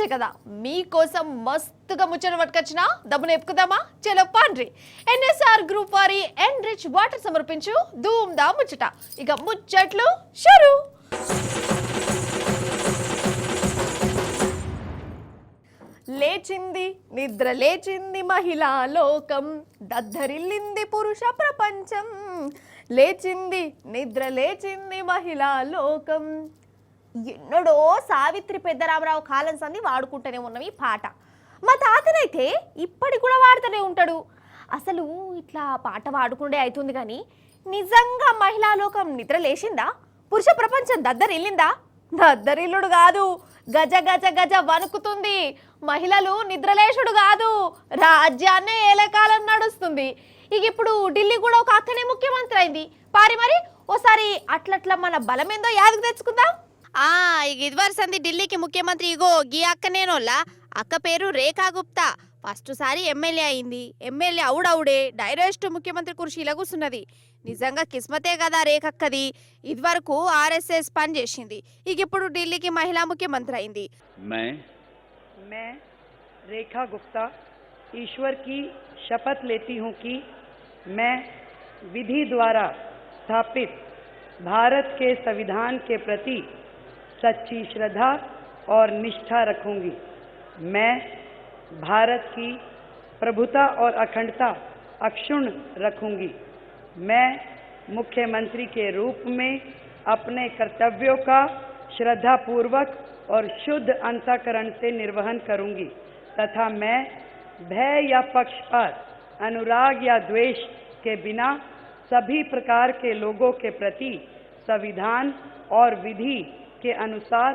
రోజే కదా మీకోసం మస్తుగా ముచ్చట పట్టుకొచ్చిన దమ్మున ఎప్పుకుదామా చలో పాండ్రి. ఎన్ఎస్ఆర్ గ్రూప్ వారి ఎన్రిచ్ వాటర్ సమర్పించు ధూమ్ దా ముచ్చట. ఇక ముచ్చట్లు షురు. లేచింది నిద్ర లేచింది మహిళా లోకం, దద్దరిల్లింది పురుష ప్రపంచం. లేచింది నిద్ర లేచింది మహిళా లోకం. ఎన్నడో సావిత్రి పెద్దరామరావు కాలం సంది వాడుకుంటూనే ఉన్నాం ఈ పాట. మా తాతనైతే ఇప్పటికి కూడా వాడుతూనే ఉంటాడు. అసలు ఇట్లా పాట వాడుకుండే అవుతుంది కానీ నిజంగా మహిళా లోకం నిద్ర లేచిందా? పురుష ప్రపంచం దద్దరిల్లిందా? దద్దరిల్లుడు కాదు, గజ గజ గజ వణుకుతుంది. మహిళలు నిద్రలేచుడు కాదు, రాజ్యాన్నే ఏలకాలం నడుస్తుంది. ఇక ఇప్పుడు ఢిల్లీ కూడా ఒక అక్కనే ముఖ్యమంత్రి అయింది. మరి ఓసారి అట్లట్లా మన బలమేందో యాదకు తెచ్చుకుందాం. ఇక ఇదివరసంది ఢిల్లీకి ముఖ్యమంత్రి ఇగో గీ అక్కనేనోళ్ళ. అక్క పేరు రేఖా గుప్తా. ఫస్ట్ సారి ఎమ్మెల్యే అయింది. ఎమ్మెల్యే అవుడవుడే డైరెక్ట్ ముఖ్యమంత్రి కుర్చీలో కూర్చున్నది. నిజంగా కిస్మతే కదా రేఖక్కది. ఇదివరకు ఆర్ఎస్ఎస్ పని చేసింది. ఇక ఇప్పుడు ఢిల్లీకి మహిళా ముఖ్యమంత్రి అయింది. मैं रेखा गुप्ता ईश्वर की शपथ लेती हूँ कि मैं विधि द्वारा स्थापित भारत के संविधान के प्रति सच्ची श्रद्धा और निष्ठा रखूंगी. मैं भारत की प्रभुता और अखंडता अक्षुण्ण रखूंगी. मैं मुख्यमंत्री के रूप में अपने कर्तव्यों का श्रद्धापूर्वक और शुद्ध अंतःकरण से निर्वहन करूंगी तथा मैं भय या पक्षपात, अनुराग या द्वेष के बिना सभी प्रकार के लोगों के प्रति संविधान और विधि के अनुसार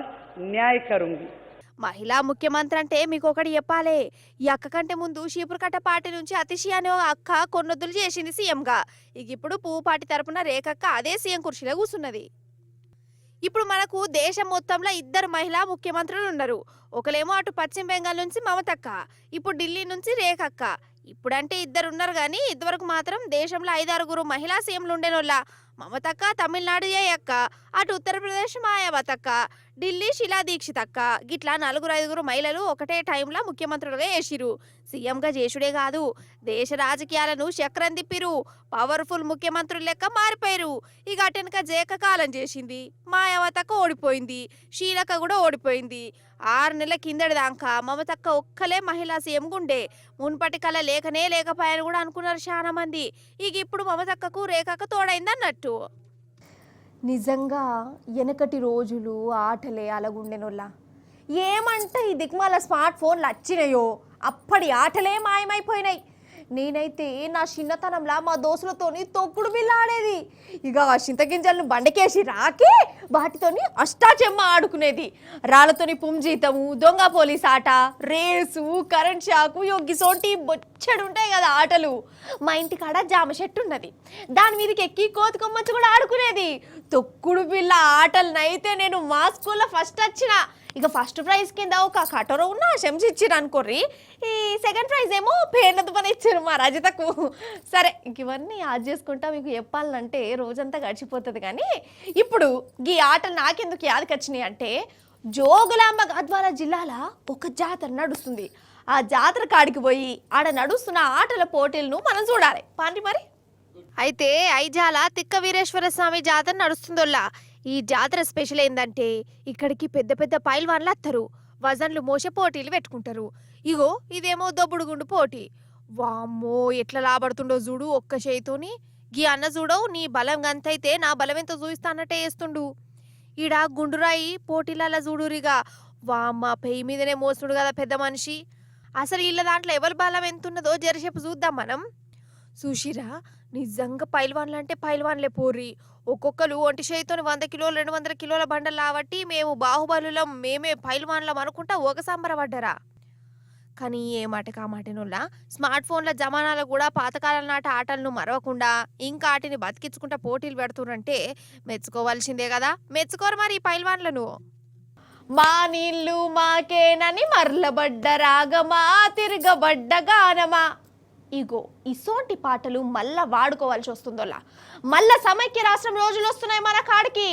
न्याय करूंगी. మహిళా ముఖ్యమంత్రి అంటే మీకు ఒకటి చెప్పాలి. ఈ అక్క కంటే ముందు చీపురుకట్ట పార్టీ నుంచి అతిశి అనే అక్క కొన్నొద్దులు చేసింది సీఎంగా. ఇక ఇప్పుడు పువ్వు పార్టీ తరపున రేఖక్క అదే సీఎం కుర్చీలో కూర్చున్నది. ఇప్పుడు మనకు దేశం మొత్తంలో ఇద్దరు మహిళా ముఖ్యమంత్రులు ఉన్నారు. ఒకలేమో అటు పశ్చిమ బెంగాల్ నుంచి మమతక్క, ఇప్పుడు ఢిల్లీ నుంచి రేఖక్క. ఇప్పుడంటే ఇద్దరు ఉన్నారు కానీ ఇదివరకు మాత్రం దేశంలో 5-6 మహిళా సీఎంలు ఉండేనోళ్ళ. మమతక్క తమిళనాడు అక్క, అటు ఉత్తరప్రదేశ్ మాయావతక్క, ఢిల్లీ శిలా దీక్షిత్ అక్క. గిట్లా 4-5 మహిళలు ఒకటే టైంలో ముఖ్యమంత్రులుగా చేసిరు. సీఎంగా చేసుడే కాదు, దేశ రాజకీయాలను చక్రం తిప్పిరు. పవర్ఫుల్ ముఖ్యమంత్రులు లెక్క మారిపోయారు. ఇక అటెనక జేక కాలం చేసింది, మాయావతక్క ఓడిపోయింది, షీలక్క కూడా ఓడిపోయింది. 6 నెలల కిందటి దాకా మమతక్క ఒక్కలే మహిళా సీఎం గుండే. మున్పటి కల లేకనే లేకపోయాని కూడా అనుకున్నారు చాలా మంది. ఇక ఇప్పుడు మమతక్కకు రేఖకు తోడైంది అన్నట్టు. నిజంగా వెనకటి రోజులు ఆటలే అలాగుండెనోళ్ళ. ఏమంటే ఈ దిక్మాల స్మార్ట్ ఫోన్లు వచ్చినాయో అప్పటి ఆటలే మాయమైపోయినాయి. నేనైతే నా చిన్నతనంలా మా దోస్తులతోని తొక్కుడు బిల్ల ఆడేది. ఇక ఆ చింతగింజలను బండకేసి రాకి వాటితోని అష్టాచెమ్మ ఆడుకునేది. రాళ్ళతోని పుంజీతము, దొంగ పోలీస్ ఆట, రేసు, కరెంట్ షాకు, యొగ్గిసోటి బొచ్చడు ఉంటాయి కదా ఆటలు. మా ఇంటికాడ జామ చెట్టు ఉన్నది, దాని మీదకి ఎక్కి కోతి కొమ్మచ్చి కూడా ఆడుకునేది. తొక్కుడు బిల్ల ఆటలనైతే నేను మా స్కూల్లో ఫస్ట్ వచ్చిన. ఇక ఫస్ట్ ప్రైజ్ కింద ఒక కటోర ఉన్న చెంచా ఇచ్చారు అనుకోర్రి. ఈ సెకండ్ ప్రైజ్ ఏమో పేర్ల దుబ్బని ఇచ్చారు మా రజితకు. సరే ఇవన్నీ యాడ్ చేసుకుంటా మీకు చెప్పాలంటే రోజంతా గడిచిపోతుంది. కానీ ఇప్పుడు ఈ ఆటలు నాకెందుకు యాదకొచ్చినాయి అంటే, జోగులాంబ గద్వాల జిల్లాల ఒక జాతర నడుస్తుంది. ఆ జాతర కాడికి పోయి ఆడ నడుస్తున్న ఆటల పోటీలను మనం చూడాలి. పాండి మరి. అయితే ఐజాల తిక్క వీరేశ్వర స్వామి జాతర నడుస్తుందోల్లా. ఈ జాతర స్పెషల్ ఏందంటే ఇక్కడికి పెద్ద పెద్ద పైల్వాన్లు వస్తారు. వజన్లు మోసే పోటీలు పెట్టుకుంటారు. ఇగో ఇదేమో దొబ్బుడుగుండు పోటీ. వామ్మో ఎట్లా లాబడుతుండో చూడు ఒక్క చేయితోని. గీ అన్న చూడవు నీ బలం గంతైతే నా బలం ఎంతో చూపిస్తా అన్నట్టే వేస్తుండు. ఈడ గుండురాయి పోటీలలా చూడురిగా. వామ్మ పెయ్యి మీదనే మోస్తుడు కదా పెద్ద మనిషి. అసలు వీళ్ళ దాంట్లో ఎవరి బలం ఎంతున్నదో జరసేపు చూద్దాం మనం. చూసిరా నిజంగా పైల్వాన్లు అంటే పైల్వాన్లే పోర్రి. ఒక్కొక్కరు ఒంటి చేయితోని 100 కిలోలు 200 కిలోల బండలు లాబట్టి మేము బాహుబలులం, మేమే పైల్వాన్లం అనుకుంటా ఒక సంబరపడ్డరా. కానీ ఏ మాటకా మాటనుల్లా స్మార్ట్ ఫోన్ల జమానాలు కూడా పాతకాలం నాటి ఆటలను మరవకుండా ఇంకా ఆటిని బతికించుకుంటా పోటీలు పెడుతున్నంటే మెచ్చుకోవాల్సిందే కదా. మెచ్చుకోరు మరి ఈ పైల్వాన్లను. మా నీళ్ళు మాకేనని మరలబడ్డ రాగమా, తిరగబడ్డ గానమా. ఇగో ఇసోంటి పాటలు మళ్ళా వాడుకోవాల్సి వస్తుందోలా. మళ్ళా సమైక్య రాష్ట్రం రోజులు వస్తున్నాయి మన కాడికి.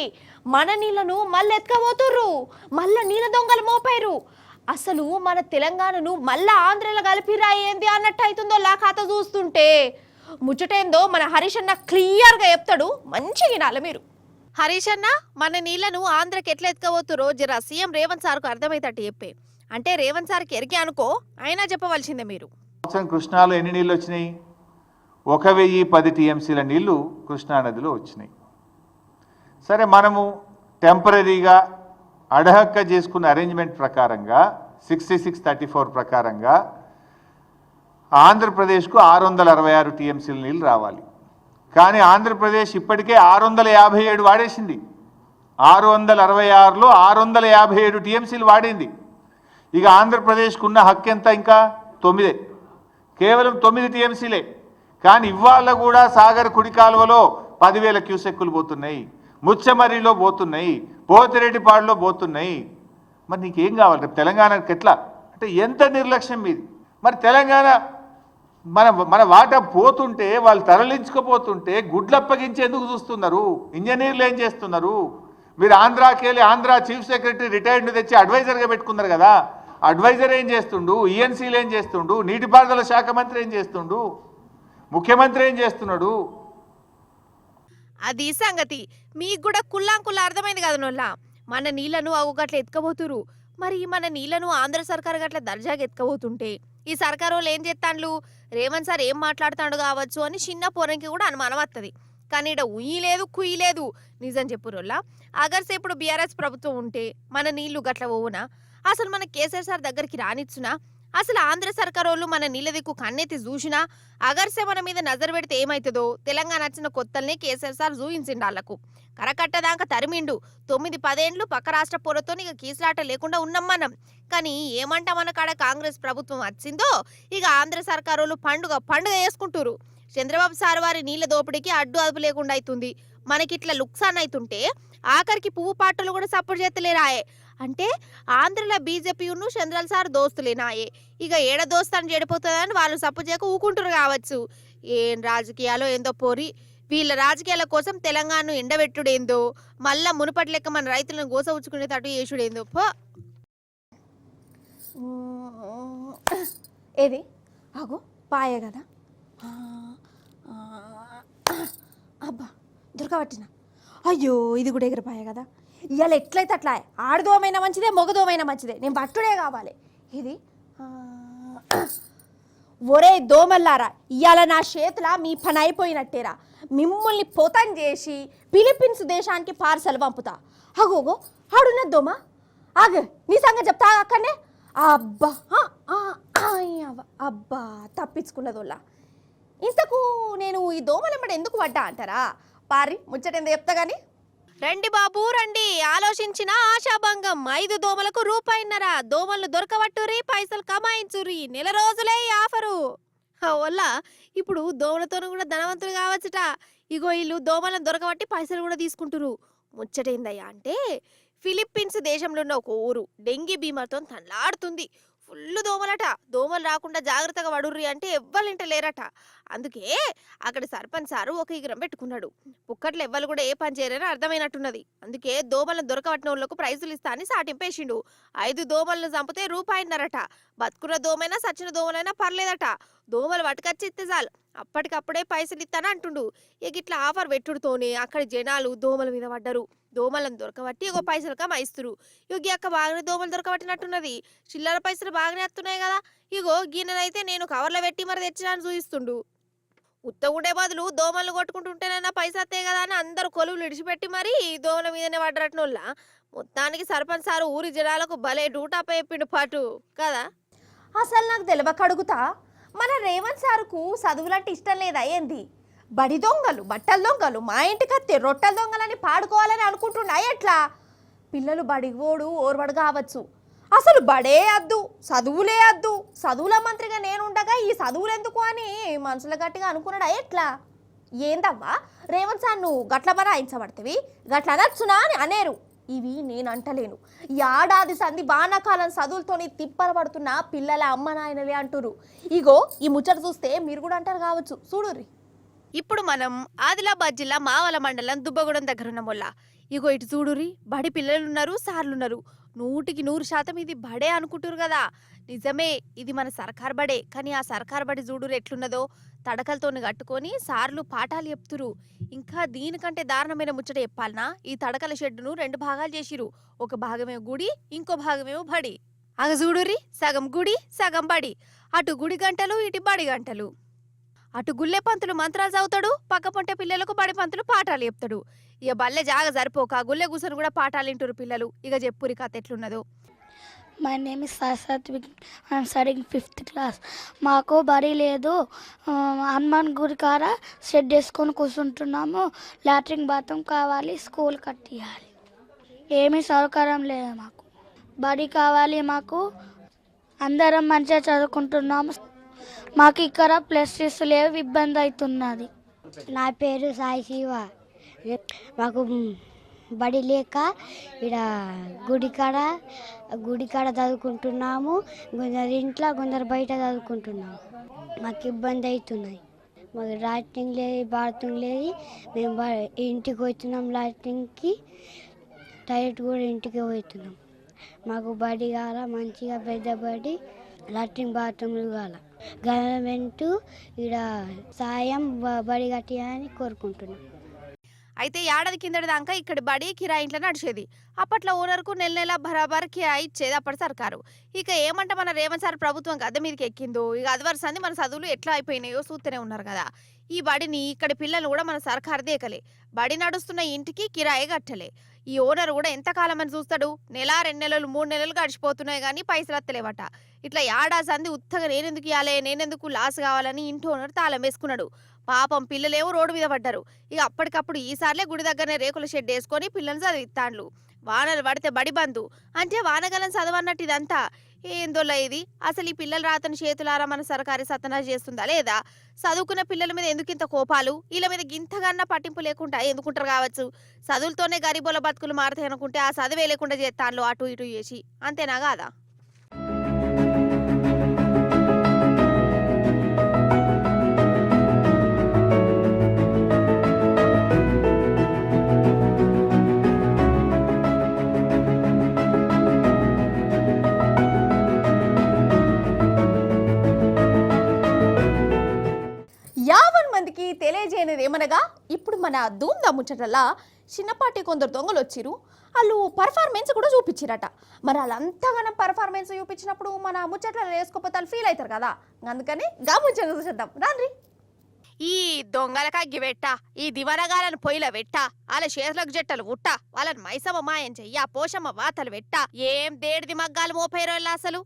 మన నీళ్లను మళ్ళీ ఎత్తుకపోతుర్రు, మళ్ళా నీళ్ళ దొంగలు మోపారు. అసలు మన తెలంగాణను మళ్ళా ఆంధ్రలో కలిపిరా ఏంది అన్నట్టు అవుతుందో లా కథ చూస్తుంటే. ముచ్చటేందో మన హరీష్ అన్న క్లియర్గా చెప్తాడు, మంచిగా వినాలి మీరు. హరీష్ అన్న, మన నీళ్లను ఆంధ్రకి ఎట్లా ఎత్తుకోబోతురో జరా సీఎం రేవంత్ సార్కు అర్థమైతట్టు చెప్పే. అంటే రేవంత్ సార్కి ఎరిగి అనుకో, అయినా చెప్పవలసిందే మీరు. కృష్ణాలో ఎన్ని నీళ్ళు వచ్చినాయి? 1010 టీఎంసీల నీళ్లు కృష్ణానదిలో వచ్చినాయి. సరే, మనము టెంపరీగా అడహక్క చేసుకున్న అరేంజ్మెంట్ ప్రకారంగా 6634 ప్రకారంగా ఆంధ్రప్రదేశ్కు 666 టీఎంసీల నీళ్ళు రావాలి. కానీ ఆంధ్రప్రదేశ్ ఇప్పటికే 657 వాడేసింది. 666లో 657 టీఎంసీలు వాడింది. ఇక ఆంధ్రప్రదేశ్కు ఉన్న హక్కు ఎంత? ఇంకా 9, కేవలం 9 టీఎంసీలే. కానీ ఇవాళ కూడా సాగర్ కుడి కాలువలో 10,000 క్యూసెక్కులు పోతున్నాయి, ముచ్చమర్రిలో పోతున్నాయి, పోతిరెడ్డిపాడులో పోతున్నాయి. మరి నీకేం కావాలి రేపు తెలంగాణకి? ఎట్లా అంటే ఎంత నిర్లక్ష్యం మీది. మరి తెలంగాణ మన వాటా పోతుంటే, వాళ్ళు తరలించుకుపోతుంటే గుడ్లప్పగించి ఎందుకు చూస్తున్నారు? ఇంజనీర్లు ఏం చేస్తున్నారు? మీరు ఆంధ్రాకి వెళ్ళి ఆంధ్ర చీఫ్ సెక్రటరీ రిటైర్డ్ తెచ్చి అడ్వైజర్గా పెట్టుకున్నారు కదా, అడ్వైజర్ ఏం చేస్తుండు? ఈఎన్సీలు ఏం చేస్తుండు? నీటిపారుదల శాఖ మంత్రి ఏం చేస్తుండు? ముఖ్యమంత్రి ఏం చేస్తున్నాడు? అది సంగతి. మీకు కూడా కుల్లాంకుల్లా అర్థమైంది కదా నోళ్ళ. మన నీళ్లను గట్ల ఎత్తుకబోతురు. మరి మన నీళ్లను ఆంధ్ర సర్కారు గట్ల దర్జాగా ఎత్తుకబోతుంటే ఈ సర్కారు వాళ్ళు ఏం చేస్తాండ్లు? రేవంత్ సార్ ఏం మాట్లాడుతాడు కావచ్చు అని చిన్న పొరంకి కూడా అనుమానం వస్తుంది. కానీ ఇక్కడ ఉయ్యి లేదు, కుయ్యి లేదు. నిజం చెప్పురోళ్ళ, అగర్సే ఇప్పుడు బీఆర్ఎస్ ప్రభుత్వం ఉంటే మన నీళ్లు గట్ల పోవునా? అసలు మన కేసీఆర్ సార్ దగ్గరికి రానిచ్చునా? అసలు ఆంధ్ర సర్కారు వాళ్ళు మన నీళ్ళ దిక్కు కన్నెత్తి చూసినా అగర్సే మన మీద నజరు పెడితే ఏమవుతుందో తెలంగాణ వచ్చిన కొత్తల్నే కేసీఆర్ సార్ చూయించిండు వాళ్లకు. కరకట్టదాకా తరిమిండు. 9-10 ఏండ్లు పక్క రాష్ట్ర పొరతో ఇక కీసులాట లేకుండా ఉన్నాం మనం. కానీ ఏమంటా మన కాడ కాంగ్రెస్ ప్రభుత్వం వచ్చిందో ఇక ఆంధ్ర సర్కారు వాళ్ళు పండుగ చేసుకుంటారు. చంద్రబాబు సార్ వారి నీళ్ల దోపిడీకి అడ్డు అదుపు లేకుండా అవుతుంది. మనకిట్లా లుక్సాన్ అవుతుంటే ఆఖరికి పువ్వు పాటలు కూడా సపోర్ట్ చేస్తలేరాయే. అంటే ఆంధ్రలో బీజేపీను చంద్రబాబు సార్ దోస్తులేనాయే. ఇక ఏడ దోస్తాను చెడిపోతుందని వాళ్ళు సపోర్ట్ చేయక ఊకుంటారు కావచ్చు. ఏం రాజకీయాలో ఏందో పోరి. వీళ్ళ రాజకీయాల కోసం తెలంగాణను ఎండబెట్టుడేందో, మళ్ళా మునుపటి లెక్క మన రైతులను గోసవుచ్చుకునేటట్టు చేసుడేందో. ఏది ఆగో పాయే కదా. అబ్బా దొరకబట్టిన. అయ్యో ఇది కూడా ఎగిరిపాయే కదా. ఇవాళ ఎట్లయితే అట్లా, ఆడదోమైనా మంచిదే, మొగదోమైనా మంచిదే, నేను పట్టుడే కావాలి. ఇది ఒరే దోమల్లారా, ఇవాళ నా చేతుల మీ పని అయిపోయినట్టేరా. మిమ్మల్ని పొతం చేసి ఫిలిప్పీన్స్ దేశానికి పార్సల్ పంపుతా. అగోగో ఆడున్న దోమ. ఆగు, నీ సంగతి చెప్తా అక్కడనే. అబ్బా అబ్బా తప్పించుకున్నదోళ్ళ. ఇంతకు నేను ఈ దోమలమ్మడి ఎందుకు పడ్డా అంటారా? పారి ముచ్చటేందో చెప్తా గానీ. రండి బాబు రండి, ఆలోచించిన ఆశాభంగం. 5 దోమలకు ₹1.5. దోమలను దొరకబట్టురి, పైసలు కమాయించురి. నెల రోజులే ఈ ఆఫరు వల్ల. ఇప్పుడు దోమలతోనూ కూడా ధనవంతులు కావచ్చుట. ఇగో వీళ్ళు దోమలను దొరకబట్టి పైసలు కూడా తీసుకుంటురు. ముచ్చటేందయ్యా అంటే, ఫిలిప్పీన్స్ దేశంలో ఉన్న ఒక ఊరు డెంగీ బీమార్తో తనలాడుతుంది. ఫుల్ దోమలట. దోమలు రాకుండా జాగ్రత్తగా వడుర్రి అంటే ఎవ్వరింట లేరట. అందుకే అక్కడ సర్పంచ్ సారు ఒక ఇగరం పెట్టుకున్నాడు. పుక్కట్లు ఎవ్వరు కూడా ఏ పని చేయరని అర్థమైనట్టున్నది. అందుకే దోమలను దొరకబట్టిన వాళ్ళకు ప్రైజులు ఇస్తా అని సాటింపేసిండు. 5 దోమలను చంపితే ₹1.5. బతుకున్న దోమైనా సచ్చిన దోమలైనా పర్లేదట. దోమలు పట్టుకొచ్చి ఇస్తే చాలు, అప్పటికప్పుడే పైసలు ఇస్తాను అంటుండు. ఇక ఇట్లా ఆఫర్ పెట్టుడుతోనే అక్కడ జనాలు దోమల మీద పడ్డరు. దోమలను దొరకబట్టి ఇగో పైసలు కమాయిస్తురు. ఇగో అక్క బాగానే దోమలు దొరకబట్టినట్టున్నది. చిల్లర పైసలు బాగానే వస్తున్నాయి కదా. ఇగో గిన్నెనైతే నేను కవర్లో పెట్టి మరి తెచ్చినాను చూయిస్తుండు. ఉత్తగుండే బదులు దోమలు కొట్టుకుంటుంటేనైనా పైసా వస్తాయి కదా అని అందరూ కొలువులు ఇడిచిపెట్టి మరి దోమల మీదనే పడ్డరట్నోళ్ళ. మొత్తానికి సర్పంచ్ సారు ఊరి జనాలకు భలే డూటాపై చెప్పిండు పాటు కదా. అసలు నాకు తెలియక అడుగుతా, మన రేవంత్ సార్కు చదువులంటే ఇష్టం లేదా ఏంది? బడి దొంగలు, బట్టల దొంగలు, మా ఇంటికి అత్తే రొట్టెల దొంగలని పాడుకోవాలని అనుకుంటున్నా. ఎట్లా పిల్లలు బడికి పోడు ఓర్వడు కావచ్చు. అసలు బడే అద్దు, చదువులే అద్దు, చదువుల మంత్రిగా నేనుండగా ఈ చదువులు ఎందుకు అని మనసులో గట్టిగా అనుకున్నాడా? ఎట్లా ఏందవ్వా రేవంత్ సార్ నువ్వు గట్ల బరాయించబడతావి, గట్ల అనొచ్చునా అని అనేరు. ఇవి నేను అంటలేను. ఏడాది సంధి వానాకాలం చదువులతోని తిప్పలు పడుతున్న పిల్లల అమ్మ నాయనలే అంటురు. ఇగో ఈ ముచ్చట చూస్తే మీరు కూడా అంటారు కావచ్చు, చూడుర్రి. ఇప్పుడు మనం ఆదిలాబాద్ జిల్లా మావల మండలం దుబ్బగూడెం దగ్గర ఉన్న మొల్ల. ఇగో ఇటు చూడురి, బడి పిల్లలున్నారు, సార్లున్నారు. 100% ఇది బడే అనుకుంటారు కదా. నిజమే, ఇది మన సర్కార్ బడే. కానీ ఆ సర్కార్ బడి చూడు ఎట్లున్నదో, తడకలతోని కట్టుకొని సార్లు పాఠాలు చెప్తురు. ఇంకా దీనికంటే దారుణమైన ముచ్చట చెప్పాలనా, ఈ తడకల షెడ్డును 2 భాగాలు చేసిరు. ఒక భాగమేమో గుడి, ఇంకో భాగమేమో బడి. అగ చూడుర్రి, సగం గుడి సగం బడి. అటు గుడి గంటలు, ఇటు బడి గంటలు. అటు గుల్లె పంతులు మంత్రాలు చదువుతాడు, పక్క పొంటే పిల్లలకు బడి పంతులు పాఠాలు చెప్తాడు. ఇక బల్లె జాగ సరిపోక గుల్లె కూర్చొని కూడా పాఠాలు వింటారు పిల్లలు. ఇక చెప్పురి కథ ఎట్లున్నదో. My name is Sathvik. I'm studying 5th class. మాకు బడి లేదు. హనుమాన్ గుడి కాడ షెడ్ వేసుకొని కూర్చుంటున్నాము. లాట్రిన్ బాత్రూమ్ కావాలి, స్కూల్ కట్టియాలి. ఏమీ సౌకర్యం లేదు మాకు. బడి కావాలి మాకు. అందరం మంచిగా చదువుకుంటున్నాము. మాకు ఇక్కడ ప్లస్ లేవు, ఇబ్బంది అవుతున్నది. నా పేరు సాయి శివ. మాకు బడి లేక ఇక్కడ గుడికాడ చదువుకుంటున్నాము. కొందరు ఇంట్లో, కొందరు బయట చదువుకుంటున్నాము. మాకు ఇబ్బంది అవుతున్నాయి. మాకు లాట్రిన్ లేదు, బాత్రూమ్ లేదు. మేము ఇంటికి పోతున్నాం లాట్రిన్కి, టైలెట్ కూడా ఇంటికి పోతున్నాం. మాకు బడి కావాల, మంచిగా పెద్ద బడి, లాట్రిన్ బాత్రూమ్లు కావాల. గవర్నమెంట్ ఇక్కడ సాయం బడి కట్టియాలని కోరుకుంటున్నాం. అయితే ఏడాది కిందటి దాకా ఇక్కడ బడి కిరాయి ఇంట్లో నడిచేది. అప్పట్లో ఓనర్కు నెల బరాబర్ కిరాయి ఇచ్చేది అప్పటి సర్కారు. ఇక ఏమంటే మన రేవంత్ సార్ ప్రభుత్వం గద్దె మీదకి ఎక్కిందో, ఇక అది వరుసంది మన చదువులు ఎట్లా అయిపోయినాయో చూస్తూనే ఉన్నారు కదా. ఈ బడిని ఇక్కడి పిల్లలు కూడా మన సర్కారు దేకలే. బడి నడుస్తున్న ఇంటికి కిరాయి కట్టలే. ఈ ఓనర్ కూడా ఎంతకాలం అని చూస్తాడు. నెల 2 నెలలు 3 నెలలు గడిచిపోతున్నాయి కానీ పైసలు అత్తలేవట. ఇట్లా ఏడాది ఉత్తగా నేనెందుకు ఇవ్వాలి, నేనెందుకు లాస్ కావాలని ఇంటి ఓనర్ తాళం వేసుకున్నాడు. పాపం పిల్లలేమో రోడ్డు మీద పడ్డారు. ఇక అప్పటికప్పుడు ఈసార్లే గుడి దగ్గరనే రేకుల షెడ్ వేసుకొని పిల్లల్ని చదివిస్తాండ్లు. వానలు పడితే బడి బంధు అంటే వానగలం చదవన్నట్టు ఇదంతా. ఏందోలా ఇది అసలు. ఈ పిల్లల రాతను చేతులారా మన సర్కారు సతనా చేస్తుందా లేదా? చదువుకున్న పిల్లల మీద ఎందుకు ఇంత కోపాలు? వీళ్ళ మీద గింతగన్నా పట్టింపు లేకుండా ఎందుకుంటారు కావచ్చు. చదువులతోనే గరీబోల బతుకులు మారుతాయి అనుకుంటే ఆ చదివే లేకుండా చేస్తాను అటు ఇటు చేసి. అంతేనా కాదా? మందికి తెలియజేయనిది ఏమనగా, ఇప్పుడు మన ధూమ్దా ముచ్చటల్లా చిన్నపాటి కొందరు దొంగలు వచ్చిరు. వాళ్ళు పర్ఫార్మెన్స్ కూడా చూపించిరట. మరి వాళ్ళంతగానో పర్ఫార్మెన్స్ చూపించినప్పుడు మన ముచ్చట్లలో వేసుకోపోతే వాళ్ళు ఫీల్ అవుతారు కదా. అందుకని గా ముచ్చట చూసేద్దాం రాండ్రి. ఈ దొంగలకు అగ్గి పెట్ట, ఈ దివరగాలను పొయ్యిల పెట్ట, వాళ్ళ చేతులకు జట్టలు ఉట్ట, వాళ్ళని మైసమ్మ మాయం చెయ్య, పోషమ్మ వాతలు పెట్ట. ఏం దేడిది మగ్గాలు 30 రోజులు అసలు.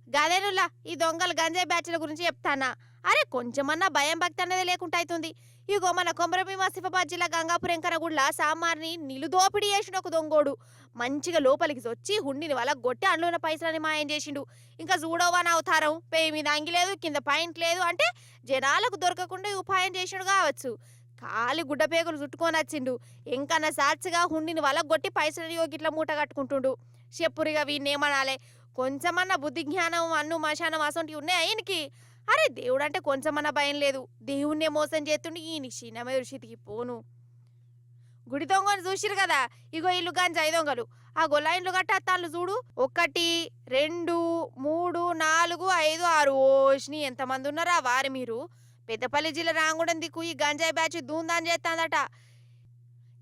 గదేనుల్లా ఈ దొంగలు గంజాయి బ్యాచ్ల గురించి చెప్తానా. అరే కొంచెమన్నా భయం భక్తి అనేది లేకుండా అవుతుంది. ఇగో మన కొమరభీం ఆసిఫాబాద్ జిల్లా గంగాపురం ఎంకనగుడ్ల సామార్ని నిలుదోపిడి చేసిన ఒక దొంగోడు మంచిగా లోపలికి వచ్చి హుండిని వాళ్ళ గొట్టి అండ్లున్న పైసలని మాయం చేసిండు. ఇంకా చూడవా నా అవతారం, పేయి మీద అంగి లేదు, కింద పాయింట్ లేదు అంటే జనాలకు దొరకకుండా ఉపాయం చేసిండు కావచ్చు. కాలి గుడ్డపేగులు చుట్టుకొని వచ్చిండు. ఇంకన్నా సాక్షిగా హుండిని వాళ్ళ గొట్టి పైసలని గిట్ల మూట కట్టుకుంటుండు. చెప్పురిగా వీణేమనాలే. కొంచెమన్నా బుద్ధి జ్ఞానం అన్ను మశానం అసంటి ఉన్నాయి ఆయనకి. అరే దేవుడు అంటే కొంచెమన్నా భయం లేదు. దేవుణ్ణే మోసం చేస్తుండే ఈ నిశ్చినమే ఋషితికి పోను. గుడి దొంగను చూసిరు కదా. ఇగో ఇల్లు గంజాయి దొంగలు. ఆ గొల్లాయిన్లు గట్టాళ్ళు చూడు. 1 2 3 4 5 6 ఓష్ని ఎంతమంది ఉన్నారా వారి మీరు. పెద్దపల్లి జిల్లా రాంగుండం దిక్కు ఈ గంజాయి బ్యాచ్ ధూమ్ధాం చేస్తాందట.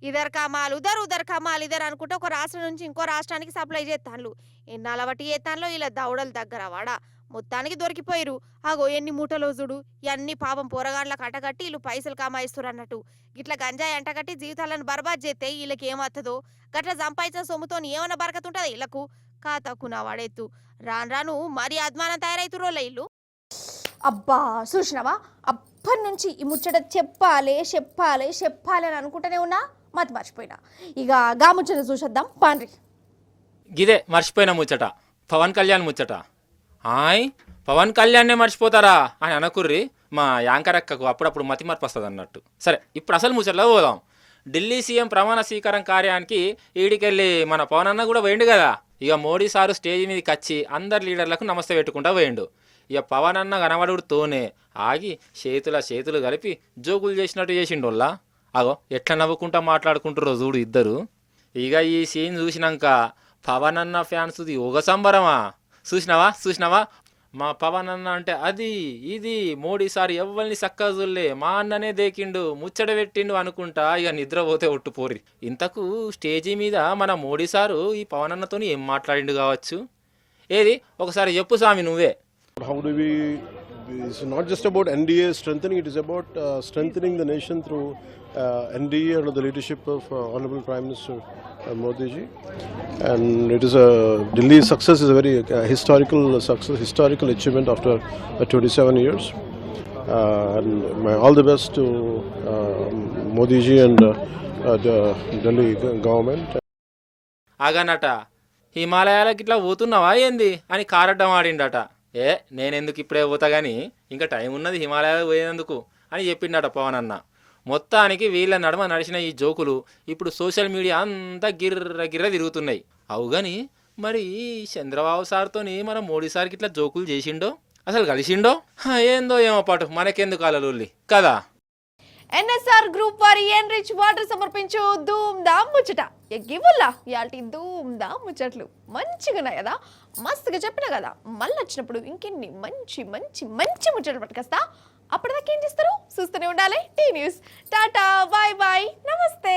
ఇదర్ కమాల్ ఉదర్ కమాల్ ఇదర్ అనుకుంటే ఒక రాష్ట్రం నుంచి ఇంకో రాష్ట్రానికి సప్లై చేస్తాను. ఎన్నాళ్ళ బట్టి చేస్తానులో ఇలా దౌడల దగ్గర వాడ మొత్తానికి దొరికిపోయిరు. ఆగో ఎన్ని మూటలో చూడు. ఇవన్నీ పాపం పోరగాండ్లకు అంటగట్టి వీళ్ళు పైసలు కమాయిస్తారు అన్నట్టు. గిట్ల గంజాయి అంటగట్టి జీవితాలను బర్బాద్ చేస్తే వీళ్ళకి ఏమవుతుందో. గట్ల సంపాదించిన సొమ్ముతో ఏమన్నా బరకతుంటుందా వీళ్ళకు. కాతకున్నా వాడెత్తు. రాను మరీ అద్మానం తయారైతురోళ్ళ ఇల్లు. అబ్బా చూసినావా, అప్పటి నుంచి ఈ ముచ్చట చెప్పాలి అని అనుకుంటూనే ఉన్నా, మతి మర్చిపోయినా. ఇక గా ముచ్చట చూసేద్దాం పాండ్రి. గిదే మర్చిపోయిన ముచ్చట, పవన్ కళ్యాణ్ ముచ్చట. పవన్ కళ్యాణ్నే మర్చిపోతారా అని అనకుర్రి. మా యాంకర్ అక్కకు అప్పుడప్పుడు మతి మార్పు వస్తుంది అన్నట్టు. సరే ఇప్పుడు అసలు ముచ్చట్లో పోదాం. ఢిల్లీ సీఎం ప్రమాణ స్వీకారం కార్యానికి ఈడికెళ్ళి మన పవన్ అన్న కూడా పోయిండు కదా. ఇక మోడీ సారు స్టేజ్ మీదకి వచ్చి అందరు లీడర్లకు నమస్తే పెట్టుకుంటా పోయిండు. ఇక పవన్ అన్న కనబడుతోనే ఆగి చేతులు కలిపి జోకులు చేసినట్టు చేసిండోళ్ళ. అగో ఎట్లా నవ్వుకుంటా మాట్లాడుకుంటారో చూడు ఇద్దరు. ఇక ఈ సీన్ చూసినాక పవన్ అన్న ఫ్యాన్స్ది యోగ సంబరమా? చూసినావా మా పవన్ అన్న అంటే అది ఇది మోడీ సార్ ఎవ్వరిని సక్కగా చూడలే, మా అన్ననే దేకిండు ముచ్చట పెట్టిండు అనుకుంటా ఇక నిద్రపోతే ఒట్టుపోరి. ఇంతకు స్టేజీ మీద మన మోడీ సారు ఈ పవన్ అన్నతోని ఏం మాట్లాడిండు కావచ్చు? ఏది ఒకసారి చెప్పు స్వామి నువ్వే. How do we? It's not just about NDA strengthening; it is about strengthening the nation through NDA under the leadership of Honorable Prime Minister Modi ji. And it is Delhi's success is a very historical success, historical achievement after 27 years. And all the best to Modi ji and the Delhi government. ఆగానట, హిమాలయాలకు ఇట్లా పోతున్నావా ఏంది అని కారడ్డం ఆడిండట. నేనెందుకు ఇప్పుడే పోతా కానీ ఇంకా టైం ఉన్నది హిమాలయాలకు పోయేందుకు అని చెప్పిండట పవన్ అన్న. మొత్తానికి వీళ్ళ నడుమ నడిచిన ఈ జోకులు ఇప్పుడు సోషల్ మీడియా అంతా గిర్ర తిరుగుతున్నాయి. అవుగాని మరి చంద్రబాబు సార్తోని మన మోడీ సార్కి ఇట్లా జోకులు చేసిండో అసలు కలిసిండో ఏందో ఏమో పాటు మనకెందుకు అలలుల్లి కదా. ఎన్ఎస్ఆర్ గ్రూప్ వారి ఎన్రిచ్ వాటర్ సమర్పించు ధూమ్ ధామ్ ముచ్చట. ఎగ్గివుల్లా ఇయాల్టి ధూమ్ ధామ్ ముచ్చట్లు మంచిగా ఉన్నాయి కదా, మస్తుగా చెప్పినా కదా. మళ్ళీ వచ్చినప్పుడు ఇంకెన్ని మంచి మంచి మంచి ముచ్చట్లు పట్టుకొస్తా. అప్పటిదాకా ఏం చేస్తారు? చూస్తూనే ఉండాలి T news. Tata, bye bye, నమస్తే.